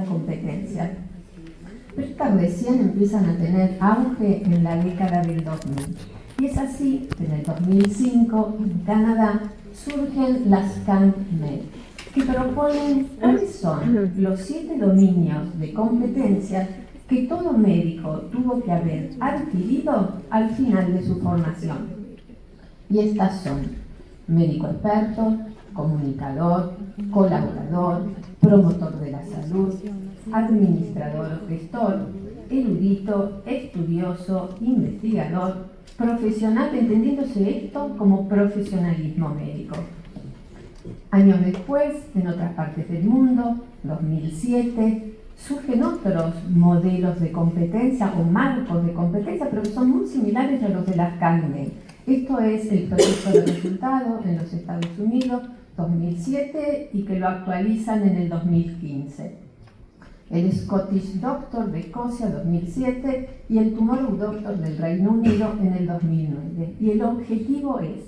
competencias. Pero estas recién empiezan a tener auge en la década del 2000. Y es así que en el 2005, en Canadá, surgen las CanMed, que proponen cuáles son los 7 dominios de competencias que todo médico tuvo que haber adquirido al final de su formación. Y estas son: médico experto, comunicador, colaborador, promotor de la salud, administrador o gestor, erudito, estudioso, investigador, profesional, entendiéndose esto como profesionalismo médico. Años después, en otras partes del mundo, 2007, surgen otros modelos de competencia o marcos de competencia, pero que son muy similares a los de las CanMed. Esto es el proceso de resultado en los Estados Unidos, 2007, y que lo actualizan en el 2015. El Scottish Doctor de Escocia, 2007, y el Tomorrow Doctor del Reino Unido en el 2009. Y el objetivo es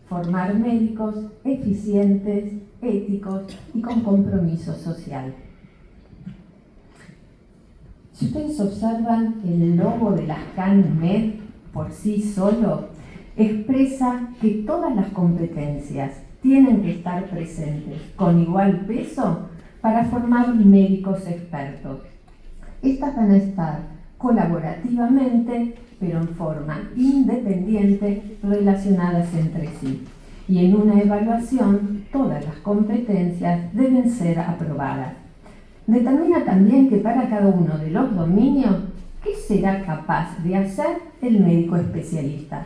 formar médicos eficientes, éticos y con compromiso social. Si ustedes observan, el logo de las CanMed por sí solo expresa que todas las competencias tienen que estar presentes con igual peso para formar médicos expertos. Estas van a estar colaborativamente, pero en forma independiente, relacionadas entre sí. Y en una evaluación, todas las competencias deben ser aprobadas. Determina también que para cada uno de los dominios, ¿qué será capaz de hacer el médico especialista?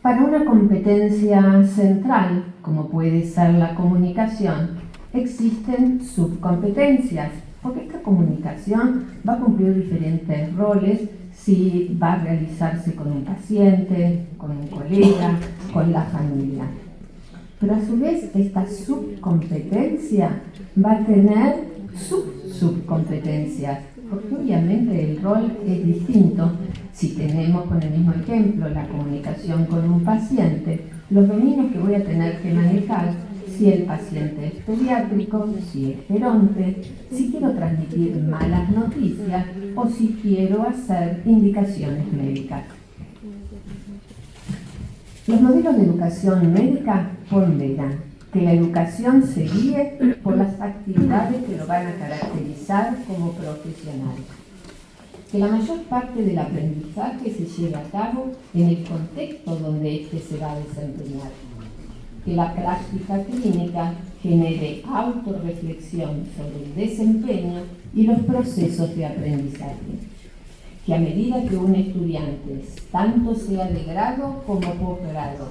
Para una competencia central, como puede ser la comunicación, existen subcompetencias, porque esta comunicación va a cumplir diferentes roles si va a realizarse con un paciente, con un colega, con la familia. Pero a su vez, esta subcompetencia va a tener subcompetencias, porque obviamente el rol es distinto. Si tenemos, con el mismo ejemplo, la comunicación con un paciente, los dominios que voy a tener que manejar, si el paciente es pediátrico, si es geronte, si quiero transmitir malas noticias o si quiero hacer indicaciones médicas. Los modelos de educación médica ponderan que la educación se guíe por las actividades que lo van a caracterizar como profesional. Que la mayor parte del aprendizaje se lleve a cabo en el contexto donde éste se va a desempeñar. Que la práctica clínica genere autorreflexión sobre el desempeño y los procesos de aprendizaje. Que a medida que un estudiante, tanto sea de grado como posgrado,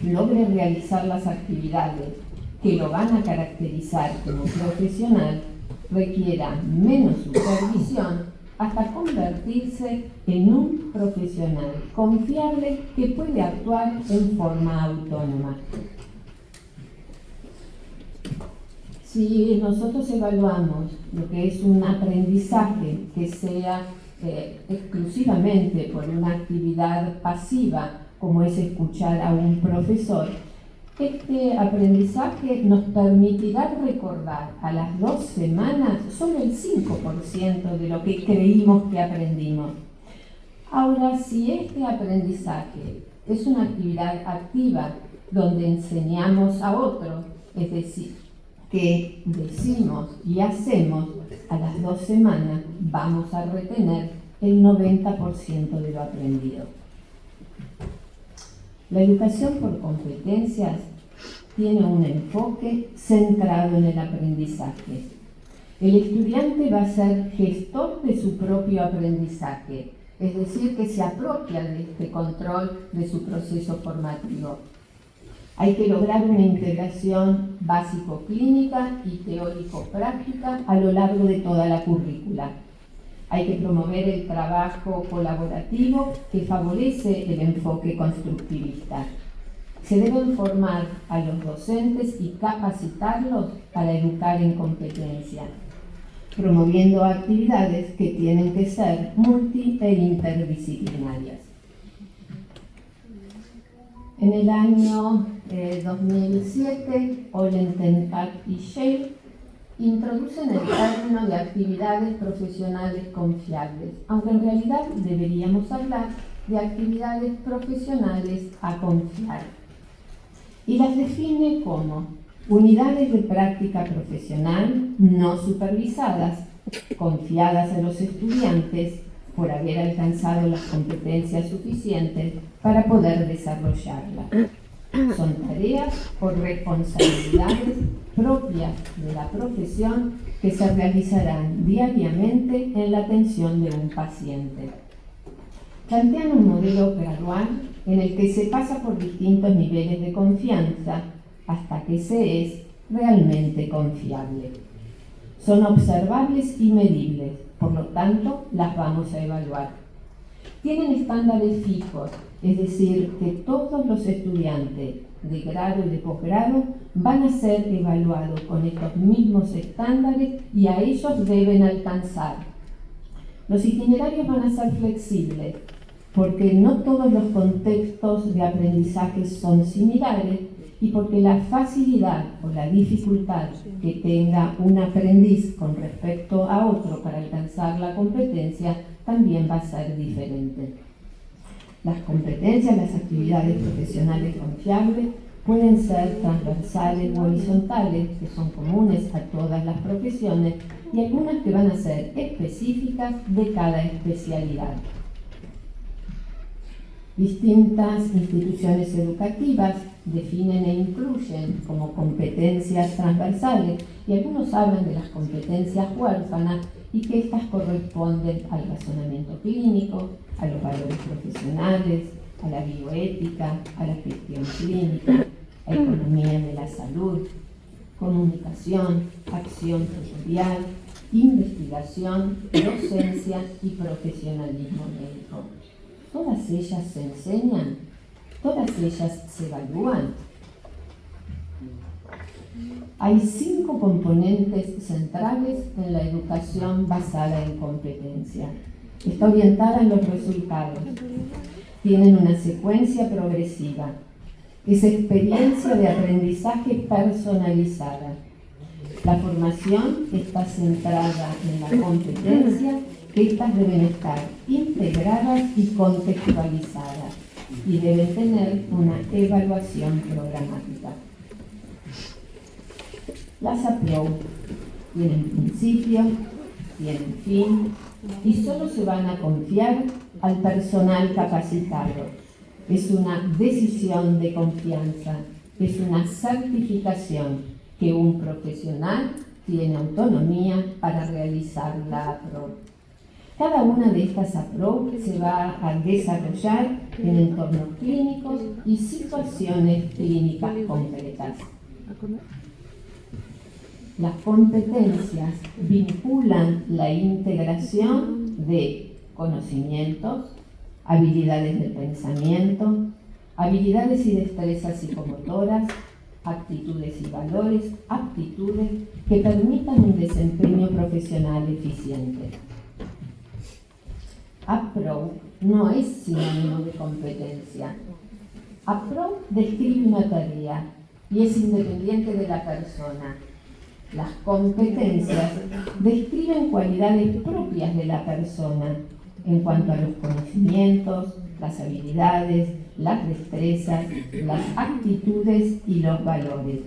logre realizar las actividades que lo van a caracterizar como profesional, requiera menos supervisión hasta convertirse en un profesional confiable que puede actuar en forma autónoma. Si nosotros evaluamos lo que es un aprendizaje que sea exclusivamente por una actividad pasiva, como es escuchar a un profesor, este aprendizaje nos permitirá recordar a las 2 semanas solo el 5% de lo que creímos que aprendimos. Ahora, si este aprendizaje es una actividad activa donde enseñamos a otro, es decir, que decimos y hacemos, a las 2 semanas vamos a retener el 90% de lo aprendido. La educación por competencias tiene un enfoque centrado en el aprendizaje. El estudiante va a ser gestor de su propio aprendizaje, es decir, que se apropia de este control de su proceso formativo. Hay que lograr una integración básico-clínica y teórico-práctica a lo largo de toda la currícula. Hay que promover el trabajo colaborativo que favorece el enfoque constructivista. Se deben formar a los docentes y capacitarlos para educar en competencia, promoviendo actividades que tienen que ser multi e interdisciplinarias. En el año 2007, Olententak y Shale introducen el término de actividades profesionales confiables, aunque en realidad deberíamos hablar de actividades profesionales a confiar. Y las define como unidades de práctica profesional no supervisadas, confiadas a los estudiantes por haber alcanzado las competencias suficientes para poder desarrollarlas. Son tareas o responsabilidades propias de la profesión que se realizarán diariamente en la atención de un paciente. Plantean un modelo gradual en el que se pasa por distintos niveles de confianza hasta que se es realmente confiable. Son observables y medibles, por lo tanto, las vamos a evaluar. Tienen estándares fijos, es decir, que todos los estudiantes de grado y de posgrado van a ser evaluados con estos mismos estándares y a ellos deben alcanzar. Los itinerarios van a ser flexibles, porque no todos los contextos de aprendizaje son similares y porque la facilidad o la dificultad que tenga un aprendiz con respecto a otro para alcanzar la competencia también va a ser diferente. Las competencias, las actividades profesionales confiables pueden ser transversales o horizontales, que son comunes a todas las profesiones, y algunas que van a ser específicas de cada especialidad. Distintas instituciones educativas definen e incluyen como competencias transversales, y algunos hablan de las competencias huérfanas y que estas corresponden al razonamiento clínico, a los valores profesionales, a la bioética, a la gestión clínica, a economía de la salud, comunicación, acción tutorial, investigación, docencia y profesionalismo médico. ¿Todas ellas se enseñan? ¿Todas ellas se evalúan? Hay 5 componentes centrales en la educación basada en competencia. Está orientada en los resultados. Tienen una secuencia progresiva. Es experiencia de aprendizaje personalizada. La formación está centrada en la competencia. Estas deben estar integradas y contextualizadas y deben tener una evaluación programática. Las approach tienen principio, tienen fin y solo se van a confiar al personal capacitado. Es una decisión de confianza, es una certificación que un profesional tiene autonomía para realizar la approach. Cada una de estas approach se va a desarrollar en entornos clínicos y situaciones clínicas concretas. Las competencias vinculan la integración de conocimientos, habilidades de pensamiento, habilidades y destrezas psicomotoras, actitudes y valores, aptitudes que permitan un desempeño profesional eficiente. Approach no es sinónimo de competencia. Approach describe una tarea y es independiente de la persona. Las competencias describen cualidades propias de la persona en cuanto a los conocimientos, las habilidades, las destrezas, las actitudes y los valores.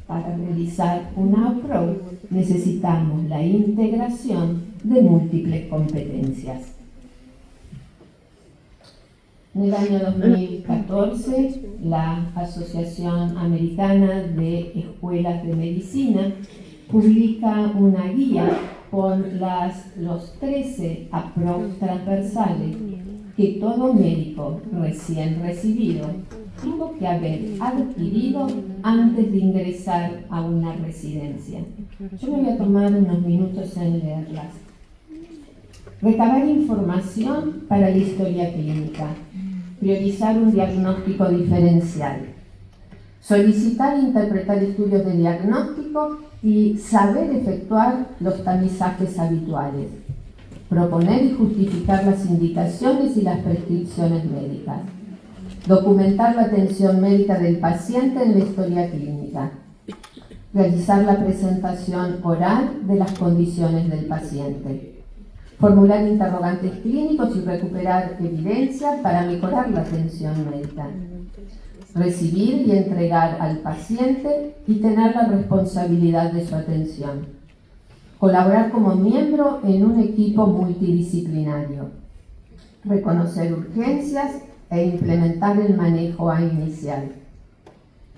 Para realizar una approach necesitamos la integración de múltiples competencias. En el año 2014, la Asociación Americana de Escuelas de Medicina publica una guía con los 13 approach transversales que todo médico recién recibido tuvo que haber adquirido antes de ingresar a una residencia. Yo me voy a tomar unos minutos en leerlas. Recabar información para la historia clínica. Priorizar un diagnóstico diferencial. Solicitar e interpretar estudios de diagnóstico y saber efectuar los tamizajes habituales. Proponer y justificar las indicaciones y las prescripciones médicas. documentar la atención médica del paciente en la historia clínica, realizar la presentación oral de las condiciones del paciente, formular interrogantes clínicos y recuperar evidencia para mejorar la atención médica, recibir y entregar al paciente y tener la responsabilidad de su atención, colaborar como miembro en un equipo multidisciplinario, reconocer urgencias e implementar el manejo inicial,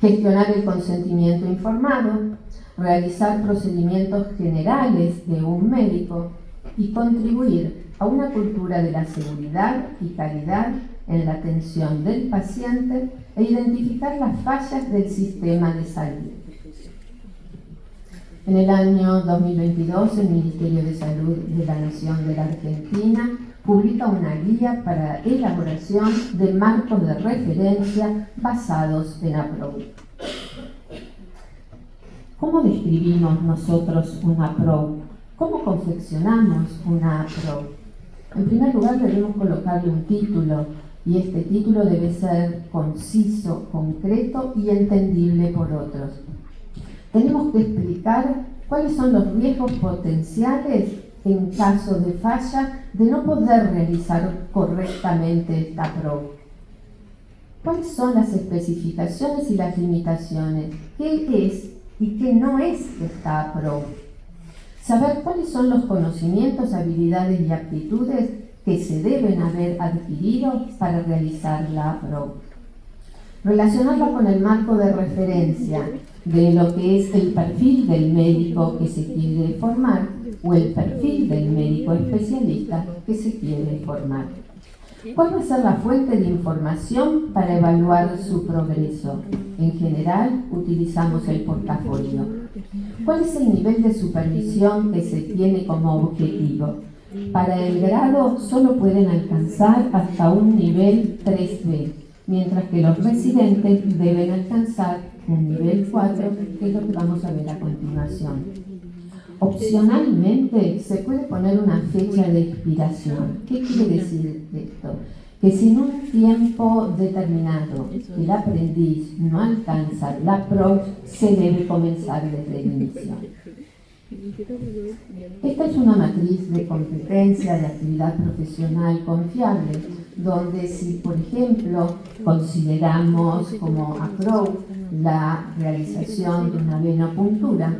gestionar el consentimiento informado, realizar procedimientos generales de un médico y contribuir a una cultura de la seguridad y calidad en la atención del paciente e identificar las fallas del sistema de salud. En el año 2022, el Ministerio de Salud de la Nación de la Argentina publica una guía para elaboración de marcos de referencia basados en APROACH. ¿Cómo describimos nosotros un APROACH? ¿Cómo confeccionamos una APROACH? En primer lugar, debemos colocarle un título, y este título debe ser conciso, concreto y entendible por otros. Tenemos que explicar cuáles son los riesgos potenciales en caso de falla de no poder realizar correctamente esta APROACH. ¿Cuáles son las especificaciones y las limitaciones? ¿Qué es y qué no es esta APROACH? Saber cuáles son los conocimientos, habilidades y aptitudes que se deben haber adquirido para realizar la APROACH. Relacionarla con el marco de referencia de lo que es el perfil del médico que se quiere formar o el perfil del médico especialista que se quiere formar. ¿Cuál va a ser la fuente de información para evaluar su progreso? En general, utilizamos el portafolio. ¿Cuál es el nivel de supervisión que se tiene como objetivo? Para el grado solo pueden alcanzar hasta un nivel 3B, mientras que los residentes deben alcanzar un nivel 4, que es lo que vamos a ver a continuación. Opcionalmente se puede poner una fecha de expiración. ¿Qué quiere decir esto? Que si en un tiempo determinado el aprendiz no alcanza la APROACH, se debe comenzar desde el inicio. Esta es una matriz de competencia de actividad profesional confiable, donde si, por ejemplo, consideramos como APROACH la realización de una venopuntura,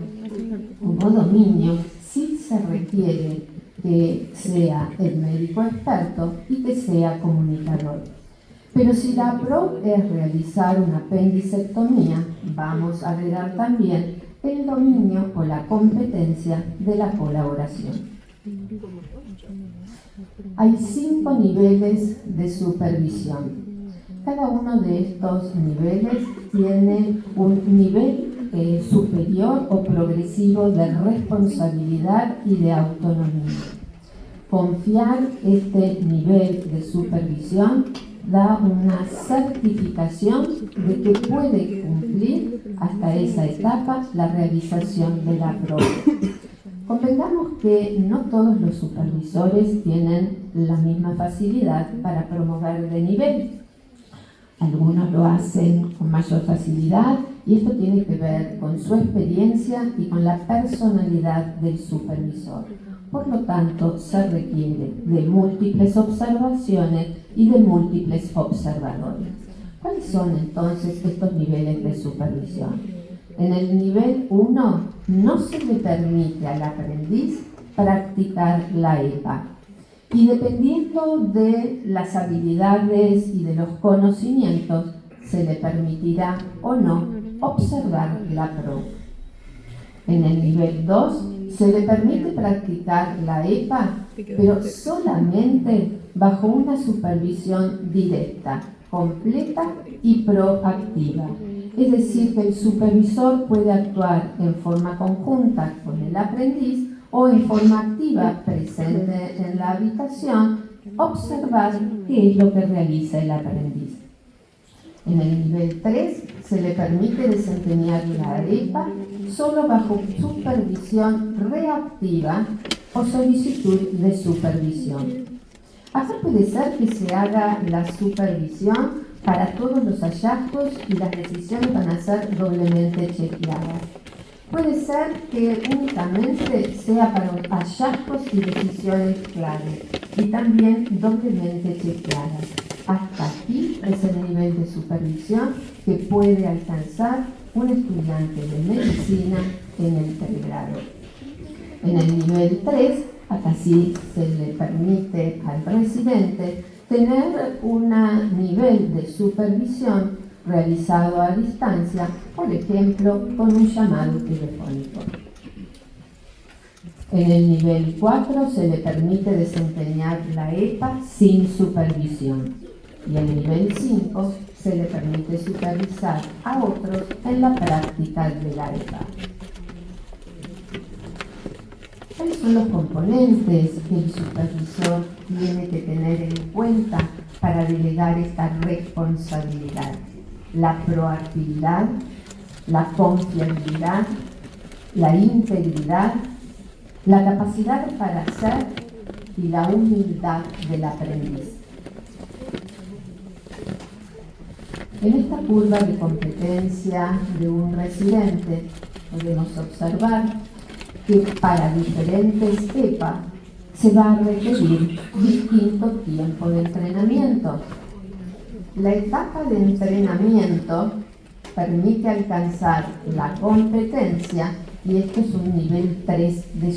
como dominio, sí se requiere que sea el médico experto y que sea comunicador. Pero si la APROACH es realizar una apendicectomía, vamos a agregar también el dominio o la competencia de la colaboración. Hay 5 niveles de supervisión. Cada uno de estos niveles tiene un nivel superior o progresivo de responsabilidad y de autonomía. Confiar este nivel de supervisión da una certificación de que puede cumplir hasta esa etapa la realización de la prueba. Convengamos que no todos los supervisores tienen la misma facilidad para promover de nivel. Algunos lo hacen con mayor facilidad y esto tiene que ver con su experiencia y con la personalidad del supervisor. Por lo tanto, se requiere de múltiples observaciones y de múltiples observadores. ¿Cuáles son entonces estos niveles de supervisión? En el nivel 1 no se le permite al aprendiz practicar la EPA. Y dependiendo de las habilidades y de los conocimientos, se le permitirá o no observar la prueba. En el nivel 2 se le permite practicar la EPA, pero solamente bajo una supervisión directa, completa y proactiva. Es decir, que el supervisor puede actuar en forma conjunta con el aprendiz o en forma activa, presente en la habitación, observar qué es lo que realiza el aprendiz. En el nivel 3 se le permite desempeñar la EPA solo bajo supervisión reactiva o solicitud de supervisión. Acá puede ser que se haga la supervisión para todos los hallazgos y las decisiones van a ser doblemente chequeadas. Puede ser que únicamente sea para hallazgos y decisiones clave y también doblemente chequeadas. Hasta aquí es el nivel de supervisión que puede alcanzar un estudiante de medicina en el pregrado. En el nivel 3, acá sí se le permite al residente tener un nivel de supervisión realizado a distancia, por ejemplo, con un llamado telefónico. En el nivel 4 se le permite desempeñar la EPA sin supervisión y en el nivel 5 se le permite supervisar a otros en la práctica de la EPA. ¿Cuáles son los componentes que el supervisor tiene que tener en cuenta para delegar esta responsabilidad? La proactividad, la confiabilidad, la integridad, la capacidad para hacer y la humildad del aprendiz. En esta curva de competencia de un residente podemos observar que para diferentes EPA se va a requerir distinto tiempo de entrenamiento. La etapa de entrenamiento permite alcanzar la competencia y esto es un nivel 3 de